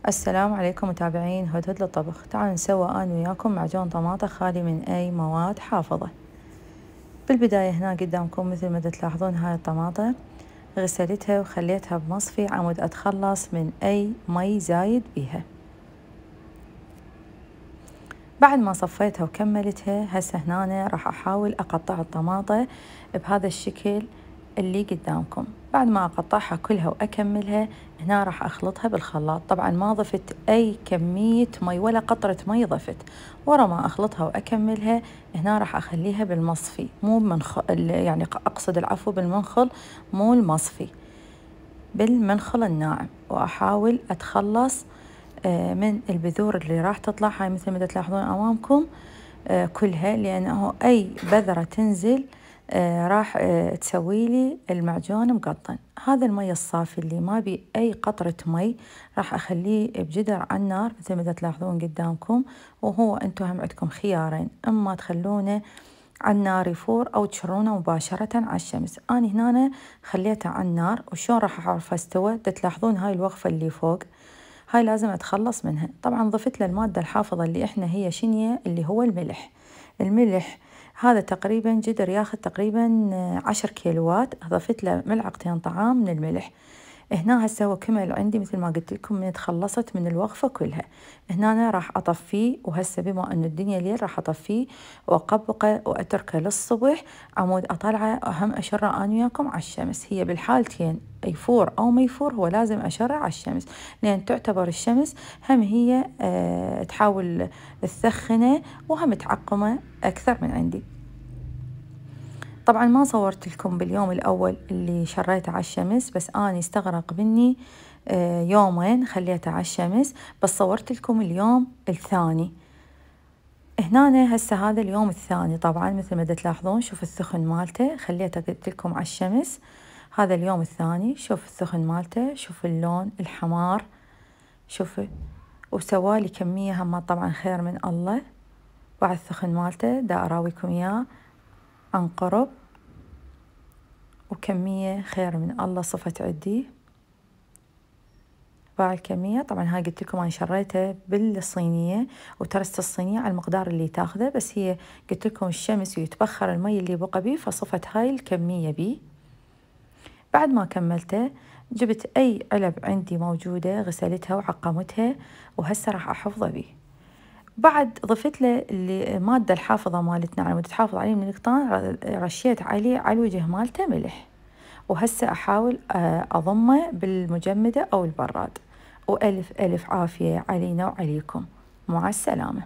السلام عليكم متابعين هدهد للطبخ. تعالوا نسوي أنا وياكم معجون طماطة خالي من أي مواد حافظة. بالبداية هنا قدامكم مثل ما تلاحظون هاي الطماطة غسلتها وخليتها بمصفي عمود أتخلص من أي مي زايد بيها. بعد ما صفيتها وكملتها هسه هنا راح أحاول أقطع الطماطة بهذا الشكل اللي قدامكم. بعد ما أقطعها كلها وأكملها هنا راح أخلطها بالخلاط. طبعا ما ضفت أي كمية مي ولا قطرة مي ضفت. ورا ما أخلطها وأكملها هنا راح أخليها بالمصفي، مو بمنخل، يعني أقصد العفو بالمنخل مو المصفي، بالمنخل الناعم. وأحاول أتخلص من البذور اللي راح تطلع هاي مثل ما تلاحظون أمامكم كلها، لأنه أي بذرة تنزل راح تسوي لي المعجون مقطن. هذا المي الصافي اللي ما بي أي قطرة مي راح أخليه بجدر على النار مثل ما تلاحظون قدامكم. وهو أنتم هم عندكم خيارين، إما تخلونه على النار يفور أو تشرونه مباشرة على الشمس. أنا هنا خليته على النار. وشون راح أعرف استوى؟ تلاحظون هاي الوقفة اللي فوق، هاي لازم أتخلص منها. طبعا ضفت له المادة الحافظة اللي إحنا هي شنية، اللي هو الملح. الملح هذا تقريبا جدر ياخذ تقريبا 10 كيلوات، أضفت له ملعقتين طعام من الملح. هنا هسه هو كمل عندي مثل ما قلت لكم من تخلصت من الوقفة كلها. هنا أنا راح أطفيه، وهسه بما أنه الدنيا ليل راح أطفيه وأقبقه وأتركه للصبح عمود أطلعه. أهم أشره أنا وياكم على الشمس. هي بالحالتين يفور أو ما يفور هو لازم أشره على الشمس، لأن تعتبر الشمس هم هي تحاول تثخنه وهم تعقمه أكثر من عندي. طبعا ما صورت لكم باليوم الأول اللي شريته على الشمس، بس أنا استغرق مني يومين خليته على الشمس، بس صورت لكم اليوم الثاني. هنا هسه هذا اليوم الثاني. طبعا مثل ما تلاحظون شوف الثخن مالته، خليته قلت لكم على الشمس. هذا اليوم الثاني، شوف الثخن مالته، شوف اللون الحمار، شوف. وسوالي كمية هم طبعا خير من الله. بعد الثخن مالته دا أراويكم إياه عن قرب، وكمية خير من الله صفت عندي. باع الكمية طبعا هاي قلت لكم أنا شريته بالصينية، وترست الصينية على المقدار اللي تاخذه، بس هي قلت لكم الشمس ويتبخر المي اللي بقى بيه فصفت هاي الكمية بيه. بعد ما كملته جبت أي علب عندي موجودة غسلتها وعقمتها، وهسه راح أحفظه بيه. بعد ضفت له المادة الحافظة مالتنا على مود تحافظ عليه من القطان، رشيت عليه على الوجه مالته ملح. وهسه أحاول أضمه بالمجمدة أو البراد. وألف ألف عافية علينا وعليكم. مع السلامة.